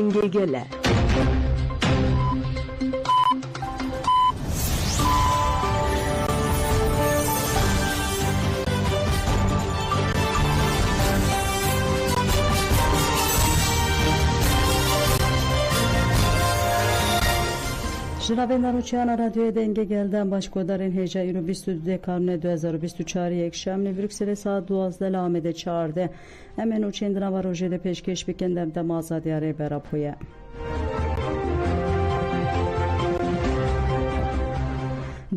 دنگه گله جناب نروچیان رادیو دنگه گلدن باشکودارین هیجا ایرو 22 کانون 2024 یک شام بروکسل ساعت 12 لامده 14 امن و چندنا و روژه ده پیشکش بکندم دم آزادیاره براپویه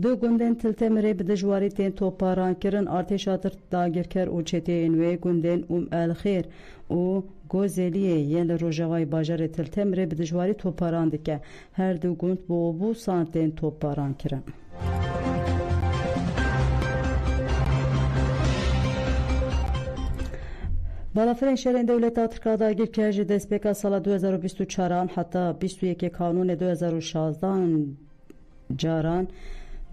دو گوندن تلتمره به دجواری تین توپاران کرن ارتشاتر داگرکر و چتی اینوی گوندن الخیر و گوزلیه یل روژاوای باجر تلتمره به دجواری توپاران دکه هر دو گوند بو سانتین توپاران کرن بالافرین شهرین دولت آترکا داگیر که جه دسپیکا سال 2024 حتی 21 کانون 2016 جاران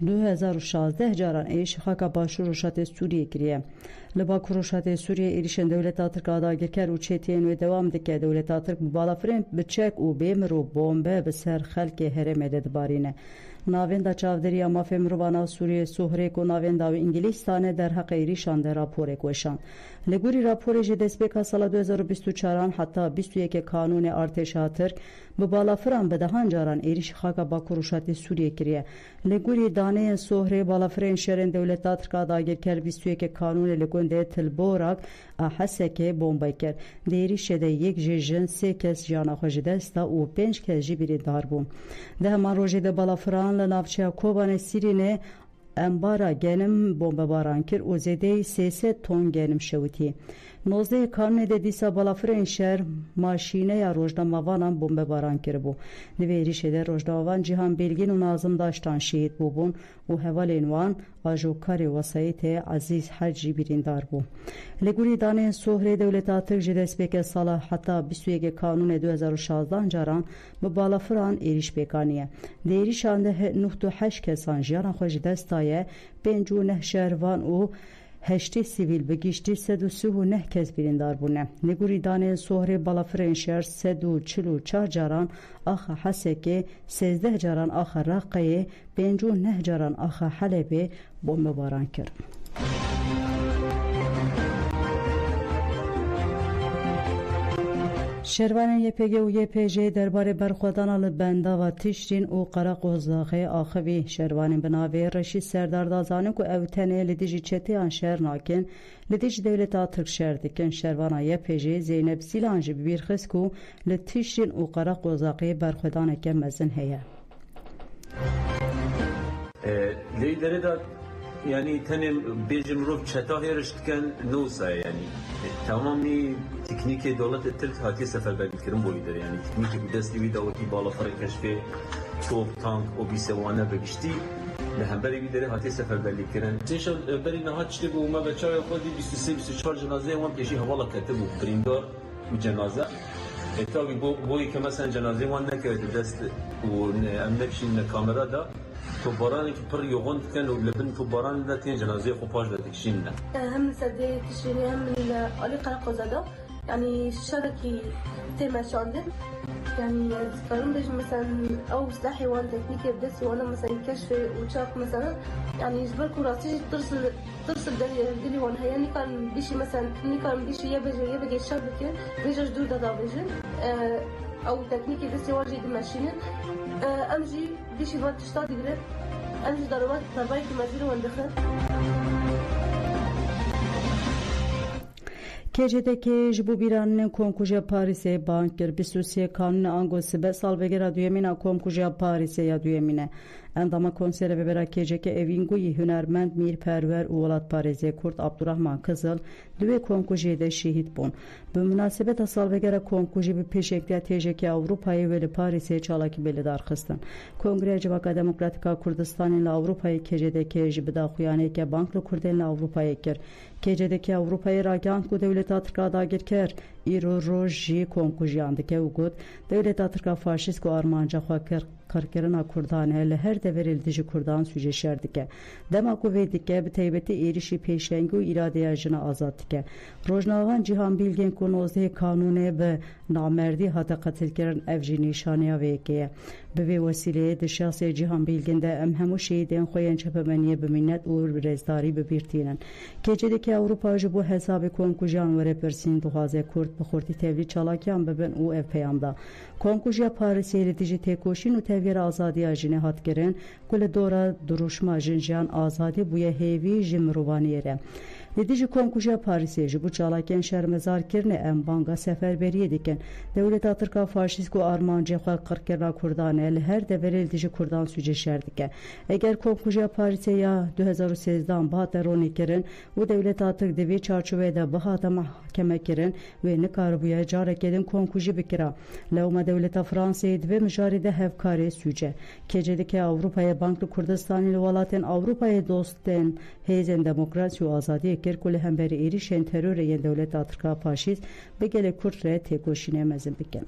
2016 جاران ایش خاکا باشو روشات سوریه کریه لباک روشات سوریه ایریشن دولت آترکا داگیر که رو چیتین و دوام دکه دولت آترک بالافرین بچک و بیمر و بومبه بسر خلک هرم دبارینه ناوین دا چاودری اما فمروبانا سوریه سوهرک و ناوین دا و انگلیستانه در حق ایریشان در راپورک وشان لگوری راپور جه دسپیکا سال 2024 حتی 21 کانون ارتشا ترک به بالافران به دهان جاران ایریش خاکا با کروشات سوریه کریه لگوری دانه سوهره بالافرین شهرین دولت آترکا داگیر کر 21 کانون لگونده تلبوراک احسه که بومبای کر دیریش ده یک جن 3 کس جانا خوش دستا و 5 کس جبیری دار بوم ده همان روژه ده بالافران لنافچه کوبان سیرینه امبارا گنم بمب باران کر و زده 300 تن گنم شوتی 19 کانون ده دیسا بالافرین شهر ماشینه یا روژنامه‌وانان بمب باران کر بو دوی ریشه ده روژنامه‌وان جهان بیلگین و نازم داشتان شهید بوبون و حوالین وان آجوکار وسایت عزیز حجی بیریندار بو لگوری دانه سوهره دولت آترک جدس بک سالا حتی 21 کانون 2016 جاران به بالافران ایریش بکانیه دیریشان ده 98 کسان جاران خوش دستایه 59 شهروان و هشتی سیویل بگیشتی 139 کس بیریندار بونه نگوری دانه سوهره بالافرین شهر 144 جاران آخه حسه که 13 جاران آخه رقیه 59 جاران آخه حلبه بومب باران کرد شروان یپگ و یپج درباره برخوردان لبنده و تشرین و قرق و زاخه آخوی شروان بناوی رشید سردار دازانه که اوتنه لدیجی چتی آن شهر ناکن لدیج دولت آترک شهر دکن شروان یپج زینب سیلانج بیرخس که لتشرین و قرق و زاخه برخوردان که مزن هیا لیدره داد yani tenim bejim ruh çeta heriştken nosa yani tamamı teknik devlet Türk hati seferberlik kirim boyudur yani teknik desti bir daveti bala fark keşfi top tank o bir sevana begişti lehemberi bir deri hati seferberlik kirin teşal beri nahat işte bu ma beçaya khodi 23 cenaze wan peşi havala katibu brindar bu cenaze tabi bu ki mesela cenaze wan ne kaydı dest و امنشین کامرا دا تو بارانی که پر یوغان کن و لبن تو باران دا تین جنازه خوباش دا تکشین نه هم سده تشرینی هم من آلی قرق زده يعني شاركي تم شانده يعني تقارن بيش مثلا او سلاحي وان تكنيكي بدس وانا مثلا كشف وشاك مثلا يعني يجبر كراسي ترسل دلي وان هياني كان بيشي مثلا كان بيشي يبقى الشابك بيجا جدود دا بيجي او تكنيكي بس يواجه دماشين امجي بيشي وان تشتاد يقرب امجي ضربات ضربايك مجير وان دخل کجدکی جبو بیران کنکوژا پاریس بانکر 23 کانون آنگوسی به سال بگیره دویمین کنکوژا پاریس یا دویمینه اندام کنسر ببره کجک اوینگوی هنرمند میرپرور اولاد پاریزی کرد عبدالرحمن کزل دوی کنکوژی ده شهید بون به مناسبت سال بگیره کنکوژی به پیشکتی تجک اروپایی ولی پاریسی چالاکی بلیدار خستن کنگره جواکا دموکراتیکا کردستانی لاوروپایی کجدکی جبدا خویانه که بانک لکردین لاوروپایی کر کجدکی اروپایی راگان که دولت آترکا داگر کر ایرو روژی کنکوژیان دکه و گود دولت ترکا فاشیست کو آرمانجا خوا کرکرنا کردان لهر دورل دیج کردان سوژه شردکه دما کو ویدکه به تیبت ایریشی پیشنگو ایراده جنا آزاد که روزناوان جهان بیلگن کو 19 قانون به نامردی هات قتل کردن افجی نشانه ویکه به وسیله د شخص جهان بیلگن ده ام همو شهیدن خوین چپمنیه به منت و رزداری ببیرتینن که جدی که اروپا جو حساب کنکوژان و رپرسین دوازه کرد بخورتی تولید چالاکیان ببن او اف پیامدا کنکوژیا پاریسی دیجی تکوشین و تغییر آزادی اجنه هات کرن کل دورا دروشما جنجان آزادی بوی هیوی جمروانیره دیجی کنکوژیا پاریسی جو چالاکین شرمزار کرنه ام بانگا سفربریه دیکن دولت ترکا فاشیست کو آرمانجی خو قرکرنا کردان هر دورل دیجی کردان سوجه شردکه اگر کنکوژیا پاریسی یا 2013 بعد رونی کرن و دولت ترک دوی چارچوبه ده بهات محکمه کرن و نکاربویا جاره کدن کنکوژی بکرا لوما دولت فرانسه دوی مجاری ده هفکاری سوجه که جدی که اروپای بانک کردستانی ولاتن اروپای دوستن هیزن دموکراسی و آزادی کرکل همبری ایریشن ترور ین دولت ترکا فاشیست بگل کرد ره تکوشینه مزن بکن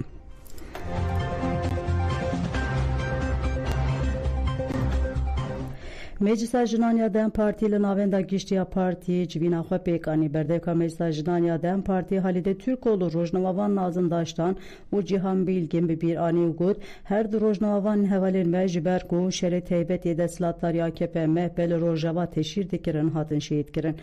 مجلس جنانیا دم پارتی لناوندا گشتیا پارتی جوینا خو پیکانی بردکا مجلس جنانیا دم پارتی حالیده ترکولو روزنامه‌وان نازم داشتان و جهان بیلگن به bir ani ugut her du rožnavavan hevalin ve jiberku şere teybet yedeslatlar ya kepeme bel rojava teşhir dikirin hatın şehit kirin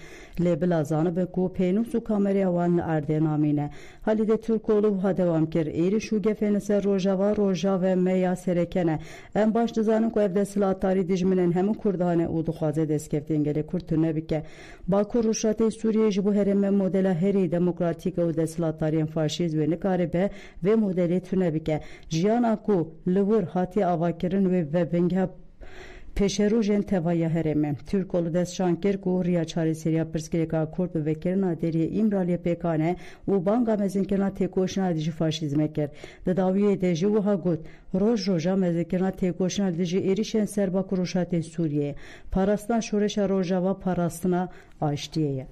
lebil azanı be ku penusu kameraya van erdenamine halide Türkoğlu ha devam kir eri şu gefenese rojava ve meya serekene en baş dizanın ku evdeslatari dijminin hem kurdane u duxaze deskeftin gele kurtune bike Baku Ruşate Suriye jibu hereme modela heri demokratik u deslatariyen faşiz ve nikaribe ve modeli tune bike jiyana ku lvur hati avakirin ve bengha Peşerujen tevaya hereme. Türkoğlu des şanker ku riya çare seriya perskeleka kurt ve vekirna deriye İmraliye pekane u banga mezinkena tekoşna dici faşizme ker. Daviye de jivuha gut. Roja mezinkena tekoşna dici erişen serba kuruşate Suriye. Parastan şoreşa rojava parasına aştiye.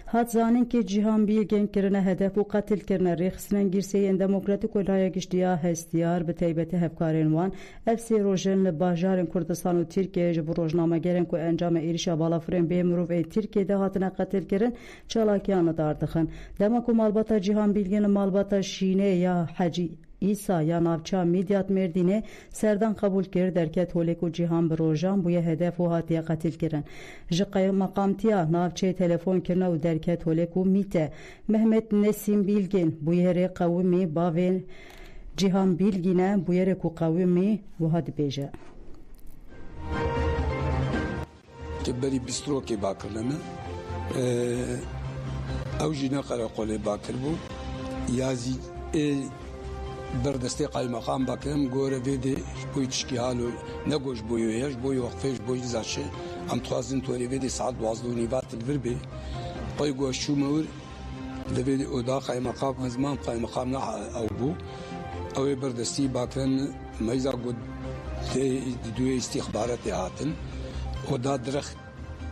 Hat zanin ki cihan bilgen kirine hedef u katil kirine rexsinen girseyen demokratik olaya giştiya hestiyar be teybeti hevkarin van efsi rojen le bajarin Kurdistan u Türkiye ji bu rojname gelen ku encame irişa balafren bemruf e Türkiye'de hatına katil kirin çalakiyanı dardixin dema ku malbata cihan bilgen malbata şine ya haci İsa ya navça midyat merdine serdan kabul kir derket holeku cihan brojan bu ye hedef u hatiye katil kirin jiqay maqamtiya navçe telefon kirna u derket holeku mite Mehmet Nesim Bilgin bu yere kavmi baven cihan bilgine bu yere ku kavmi bu hadi beje keberi bistro ke bakırlama او جنا قرا قول باكر بو يازي بردستی قای مقام باکرم گوره ویدی بوی چکی حالو نگوش بویویش بوی وقفش بوی زاشه هم توازن توری ویدی ساعت 12 نیوات الور بی قای گوش شو مور دویدی اودا قای مقام هزمان قای مقام نه او بو او بردستی باکرم میزا گود دوی استخبارات هاتن اودا درخ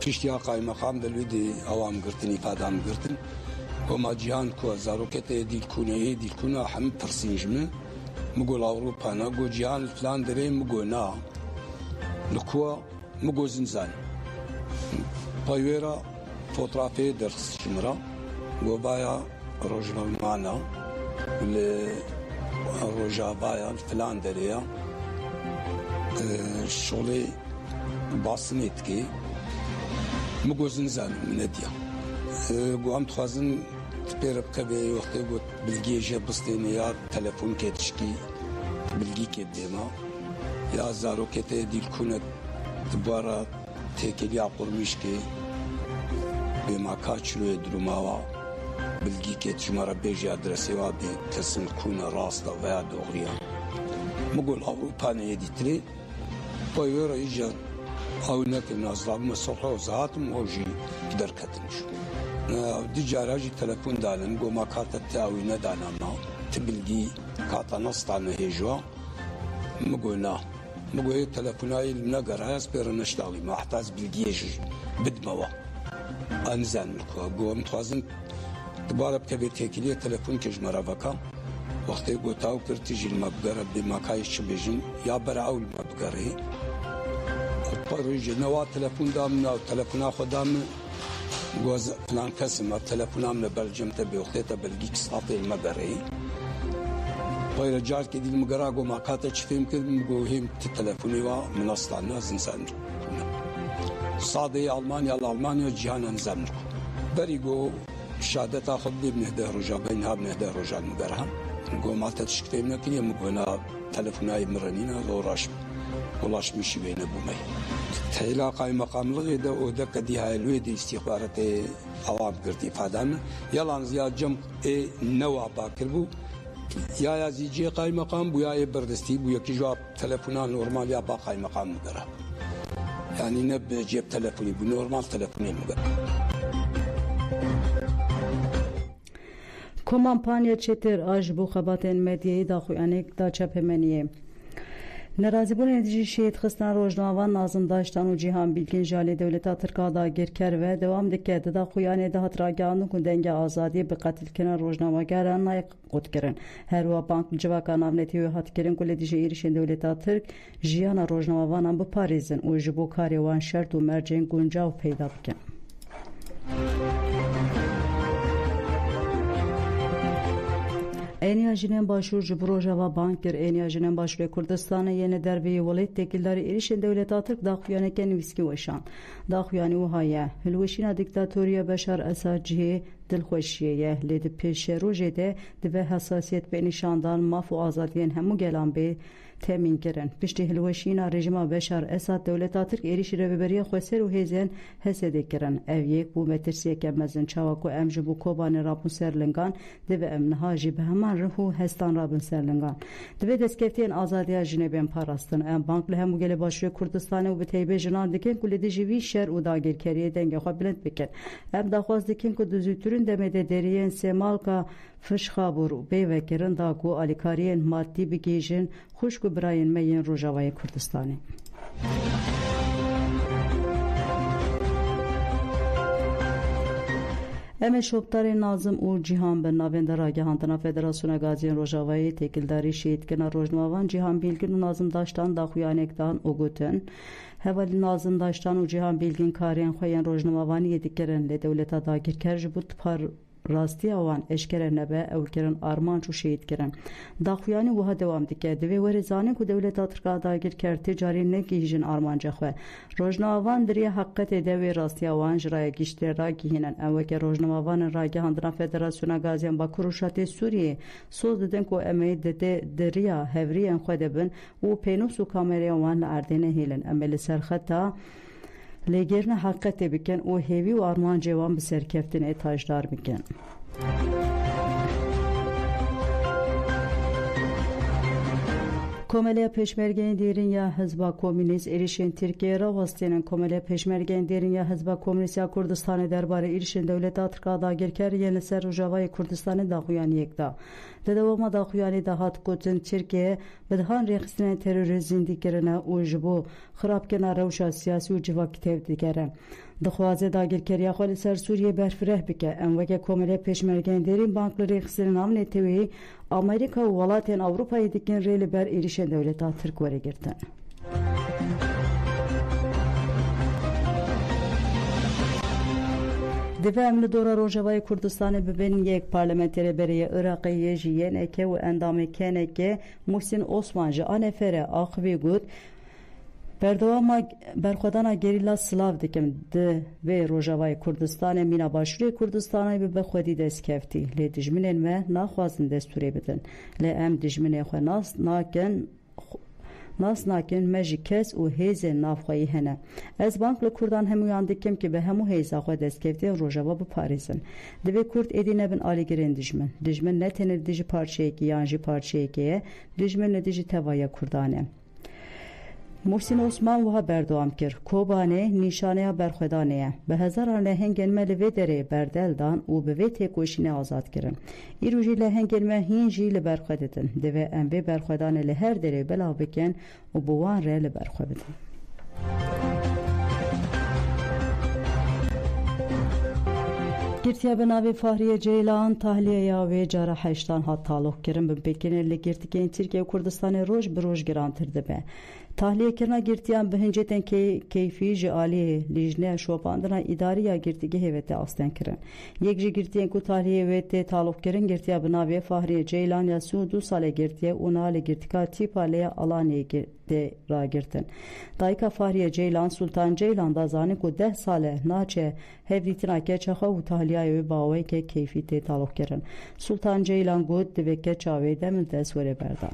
پشتیا قای مقام دلویدی اوام گرتن ifadam گرتن وما جهان كو زاروكت ديل كونه هم برسينجمه مقول اوروبا نقول جهان فلان دري مقول نا لكو مقول زنزان بايويرا فوترافي درس شمرا وبايا روجنا معنا روجا بايا فلان دريا شغلي باسنيتكي مقول زنزان من اديا قوام تخازن تبيرب كبي وقتي قلت بلقي جا بستيني يا تلفون كتشكي بلقي كبيما يا زارو كتي ديل كونت تبارا تيكي عقور مشكي بما كاتشلو يدرماوا بلقي كتشمارا بيجي ادرسي وابي كسن كون راستا ويا دوغريا مقول اوروبا نيديتري بايورا يجا او نكن نازلاب مسوحو زاتم اوجي قدر كتنشو دی جاراجی تلفن دالن گو ما کارت تاوی ندانم تبلگی کارت نستان هجوا مگونا مگوی تلفنای نگر هست پر نشتالی ما احتاج بالجيش بدموا انزل کو گوم توازن دوباره بتبي تکلیه تلفن کش مرافقا وقتی گوتاو کرتیجی المبگره بمکایش بجین یا براول المبگره پروژه نوا تلفن دام نو تلفن خودم گوز فلان کسم تلفنام نبلجم تبي وقتی تبلگی کساتی المبگره باید جار که دیل مگرا گو مکات چفیم کردم گو هم تلفنی و مناسب ناز انسان صادی آلمانیا جهان انزام بری گو شهادت خود بنهده رجا بینها بنهده رجا مگرا گو مالت تشکیم نکنیم مگونا تلفنای مرنینا ولاش میشی بین بومی تیلا قای مقام لغی ده او ده کدی های لوی دی استخبارات عوام کردی فادان یلان زیاد جم نوا باکر بو یا زیجی قای مقام بو یا بردستی بو یکی جواب تلفنان نورمال یا با قای مقام مگرا یعنی نب جیب تلفنی بو نورمال تلفنی مگرا کمپانیا چتر آج بو خباتن مدیای دا خویانک دا چپمنیه نرازیبون ندیجی شهید خستن روزنامه‌وان نازم داشتن و جیهان بیلگین جالی دولتا ترکا دا گرکر و دوام دکه دا خویانه دا هتراگانو کندنگ آزادی به قتل کنن روزنامه‌گران نایق قد کرن هر و بانک جواکا نامنتی و هات کرن کل دیجی ایرشن دولتا ترک جیهان روزنامه‌وان هم بپاریزن و جبو کاری وان شرط و مرجین گنجاو پیدا بکن Eniya jinin başvur Cumhurbaşkanı Bankir Eniya jinin başvuru Kurdistan'a yeni derbi valit tekilleri erişen devlet Türk daxuyaneken viski veşan daxuyani uhaya hilveşina diktatoriya Beşar Esad cihe dilxoşiye ledi peşe rojede ve hassasiyet be nişandan maf و azadiyen hemu gelan be temin kirin. Pişti hilveşina rejima Beşar Esad devlet Türk erişi revberiye xweser u hezen hesede kirin. Ev yek bu metirsiye kemezin çavaku emji bu kobani rabun serlingan ve emniha jib heman ruhu hestan rabun serlingan. Ve deskeftiyen azadiya jineben parastın. Em banklı hemu gele başvuru Kurdistan'a u biteybe jinan dikin kuledi jivi şer u dagirkeriye denge xwe bilind bikin. Em daxwaz dikin ku düzütürün demede deriyen semalka fışxabur u beyvekirin da ku alikariyen maddi bigejin خوشکو براین میین روجاوای کردستانی اما شوبتاری نازم او جیهان به ناوند راگهاندنا فدراسیون گازین روجاوای تکیلداری شید که روزنامه‌وان جیهان بیلگین و نازم داشتن داخویانکدان اوگوتن هوالی نازم داشتن و جیهان بیلگین کارین خوین روزنامه‌وانی یدیکرن لدولتا داگیر کرج بود پر راستی آوان اشکره نبه اولکرن آرمان چو شهید کرن داخویانی وها دوام دیگه دوی ورزانی که دولت ترکا داگیر کرد تجاری نگیجن آرمان جخوه روزنامه‌وان دری حقیقت دوی راستی آوان جرای گیشتر را گیهنن اوه که روزنامه‌وان راگه هندنا فدراسیون گازین با کروشات سوریه سوز ددن که امی دده دریا هورین خود بن و پینوس و کامری آوان لعردینه هیلن امی لسرخطا لگرن حقیقت بکن و هیوی و آرمان جوان به سرکفتن اتاجدار بکن Komeliya peşmergen derin ya Hizba Komünist erişen Türkiye ravastinin Komeliya peşmergen derin ya Hizba Komünist ya Kurdistan'ı derbare erişen devlet Atrika da gerker yeni ser Rojavay Kurdistan'ı da huyan yekda. Dedevama da huyani da hat kutin Türkiye bedhan reksine terörizm dikerine ujbu xrabkena rewşa siyasi u civak tevdikere. Dixwaze dagirkeriya xwe li ser Sûriye berfireh bike em weke Komeliya Pêşmergenerên banklı rêxisên navnê tevî Amerîka û welatên Ewropayê dikin rê li ber êrişên dewleta Tirk weregirtin. Divê em li dora Rojavayê Kurdistanê bibin yek parlamenterê berê Iraqê jî yeneke û endamê keneke Muhsin Osman ji Anefere axivî got Berdewama berxwedana gerîla Slav dikim di vê Rojavayê Kurdistanê mîna başûrê Kurdistanê bi xwedî destkeftî. Lê dijminên me naxwazin destûrê bidin. Lê em dijminê xwe nas nakin me ji kes û hêzên navxweyî hene. Ez bank li Kurdan hemûyan dikim ki bi hemû hêza xwe destkeftiyên Rojava biparêzin. Divê Kurd êdî nebin alîgirên dijmin. Dijmin ne tenê li dijî parçeyekî yan jî parçeyekê ye, dijmin li dijî tevaya Kurdan e. محسن عثمان وها بردوام کر کوبانه نشانه برخدانه به هزاران لهنگن ملوی دره بردل دان و به وی تکوشینه آزاد کرن ایروژی لهنگن مهین جی لبرخدتن دوه ام به برخدانه لهر دره بلا بکن و بوان ره لبرخدتن گرتیا به ناوی فهریه جیلان تحلیه یاوی جاره هشتان ها تعلق کرن به بکنه لگرتکین ترکیه و کردستان روش به روش گرانتر دبه تحلیه کرنا گرتیان به هنجتن که کیفی جعالی لیجنه شوپاندنا اداری یا گرتگه هیوته آستن کرن یک جی گرتیان که تحلیه ویته تعلق کرن گرتیا به ناوی فهریه جیلان یا سو 2 ساله گرتیه اونا لگرتکا تیپا لیا alaniye de ra girtin. Dayka Fahriye Ceylan Sultan Ceylan da zani ku 10 sale naçe hevritina keçaxa u tahliye bawe ke keyfiyete taluk kirin. Sultan Ceylan god de keçave demil tesvere berda.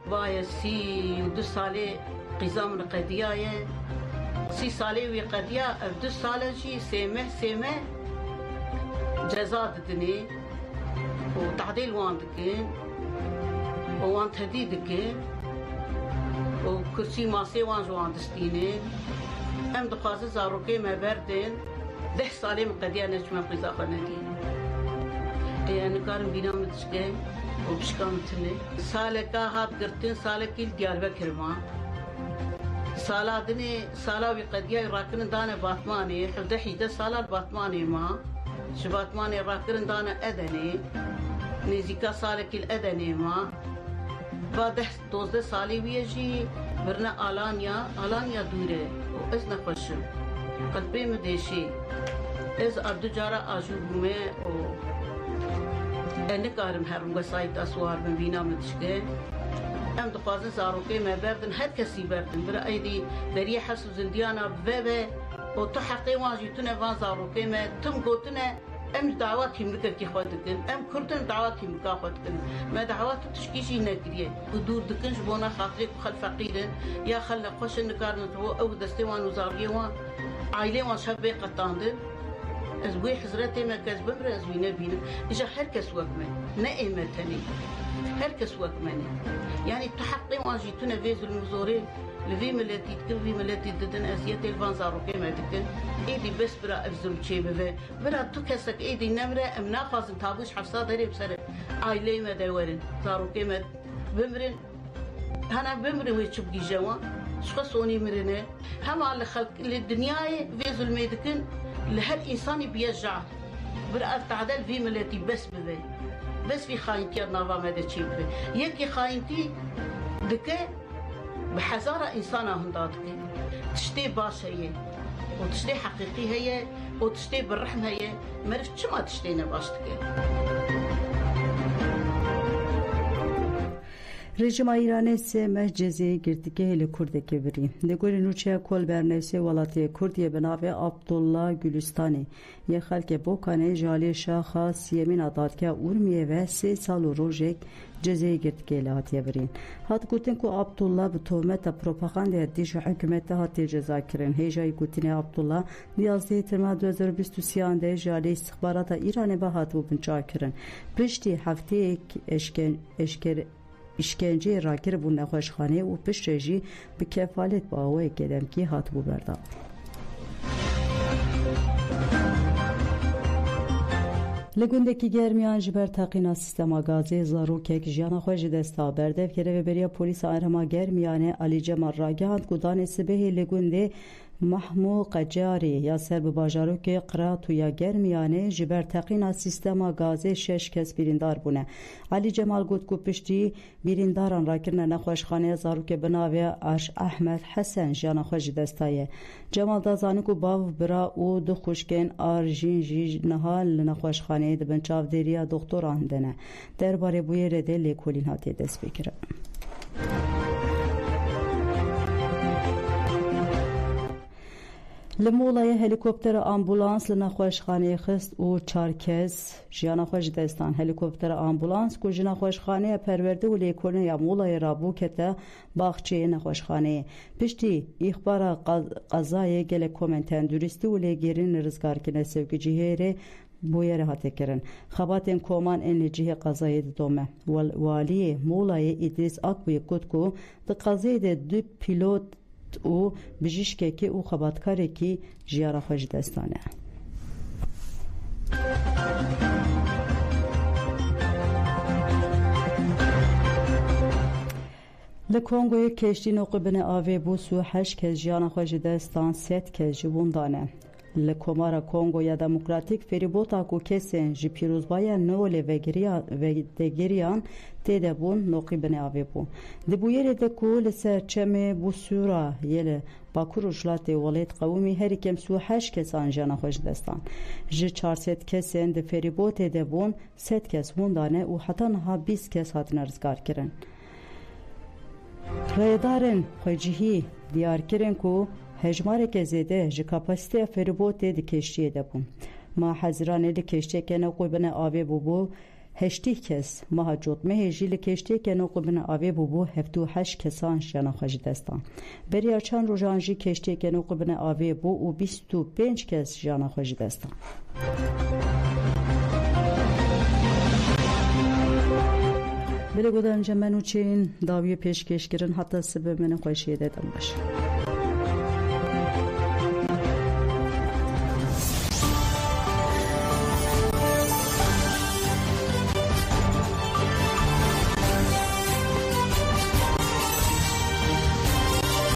Vay 2 sale qizam qadiye 3 sale ve qadiye 2 sale ji seme ceza dedini و تعديل واندكين وان تهديدكين وكرسي ماسي وان جوان دستيني ام دقازة زاروكي ما بردين 10 سالي مقدية نجمة قيزا خاندين يعني كارم بينا متشكين وبشكا متلي سالكا هات قرتين سالكي الديار بكر ما سالا دني سالا بقدية راكن دانا باتماني 11 سالا الباتماني ما شباتماني راكن دانا أدني نزیکا سال کل ادنی ما بعد 12 سالی ویجی برنا آلانیا دوره و از نخوشم قلبی مدیشی از اردو جارا آجوبومه و انکارم هرم گسایت اسوار من بینا مدشکه ام دخوازن زاروکه ما بردن هر کسی بردن برا ایدی دری حسو زندیانا ببه و تو حقی واجی تونه وان زاروکه ما تم گوتنه ام دعوات همکر کی خود دکن ام کردن دعوات همکا خود دکن ما دعوات تشکیشی نگریه بدور دکن جبونا خاطرك خل فقيرن يا خل قش نکارن تو او دستوان وزاريه وان عائله وان شبه قطاندن از بوی حضرت ما کس بمر از وینه بینم اجا هر کس وقمه نه ایمتنی هر کس وقمه يعني تحقي وان جيتونا فيز المزورين لفي ملاتي تكن في ملاتي ددن ازيات الفان زارو كيما دكن ايدي بس برا افزم تشي بفي برا تو كسك ايدي نمره امنا خازن تابوش حفصا داري بسر عائلي ما دورن زارو كيما بمرن هنا بمرن ويتشبقي جوا شخصوني مرنه هم على خلق للدنيا فيز الميدكن لهر انسان بيرجع برا تعدل في ملاتي بس بفي بس في خاينتي نافا ما تشي بفي يكي خاينتي دكه بحزارة إنسانة هنداتك تشتي باش هي وتشتي حقيقي هي وتشتي بالرحم هي ما عرفت شو ما تشتينا باشتك رژیم ایرانی سه مجزی گرتگه هلی کرد کبری. دگوری نوچه کل برنامه ولاتی کردیه به نام عبدالله گلستانی. یه خلک بوکانه جالی شاخه سیمین عداد که اورمیه و 3 سال و روزک جزای گرتگه لاتیه برین. هات گوتن که عبدالله به تهمت پروپاگاندا دیش حکومت هاتی جزا کرن. هیجای گوتن عبدالله 11 تیر 2023 انده جالی استخبارات ایرانی به هات و بنچا کرن. پشتی هفته işkence rakir bu nexweşxane û piştre jî bi kefalet bi awayekê demkî hatibû berdan. Li gundekî germiyan ji ber teqîna sîstema gazê zarokek jiyana xwe ji desta berdev kire ve beriya polîsa Erema Germiyanê Alî Cemal ragihand ku danê sibehê li gundê Mahmû Qecarî ya ser bi bajarokê Qrat û ya Germiyanê ji ber teqîna sîstema gazê 6 kes birîndar bûne. Alî Cemal got ku piştî birîndaran rakirine nexweşxaneya zarokê bi navê Ahmed Hesen jiyana xwe ji desta ye. Cemal da zanî ku bav bira û du xuşkên arjîn jî niha li nexweşxaneyê dibin çavdêriya doktoran dene. Derbarê bûyerê de lêkolîn hatiye destpêkirin. لمولای هلیکوپتر آمبولانس لنخوشخانه خست و 4 کس جیانا خوش دستان هلیکوپتر آمبولانس کو جنا خوشخانه پرورده و لیکونه یا مولای رابو کته باغچه نخوشخانه پشتی اخبار قضای گله کومنتن درستی و لیگرین رزگار کنه سوگی جهره بویر هاته کرن خباتن کومان ان جهه قضایی دومه والی مولای ادریس اکوی گوتکو د قضایی دو پیلوت او بجیشکه که او خباتکاره کی جیارا خوش دستانه لکنگوی کشتی نقبن آوی بو سو 8 کس جیانا خوش دستان 7 کس جوون دانه لکومارا کنگو یا دموکراتیک فریبوتا کو کسین جی پیروزبایا نوله وگریان تیده بون نوقی بن آوی بو دبویر دکو لسر چمه بو سورا یل باکور و جلات ولید قومی هری کم سو 8 کس آنجانا خوش دستان جی 400 کسین ده فریبوت ده بون 7 کس وندانه و حتی نها 20 کس هاتن ارزگار کرن رایدارن خویجهی دیار کرن کو هجماره که زیده جی کپاسیته فریبوت ده کشتیه ده بون ما حضرانه ده کشتیه که نقوی بنا آوی بو 8 کس ما جوت مهجی لکشتی که نقوی بنا آوی بو 78 کسان جانا خوش دستان بریا چند روزانجی کشتی که نقوی بنا آوی بو و 25 کس جانا خوش دستان بله گودم جمعنو چین داوی پیشکش کرن حتی سبب من خوشیه دادم باشه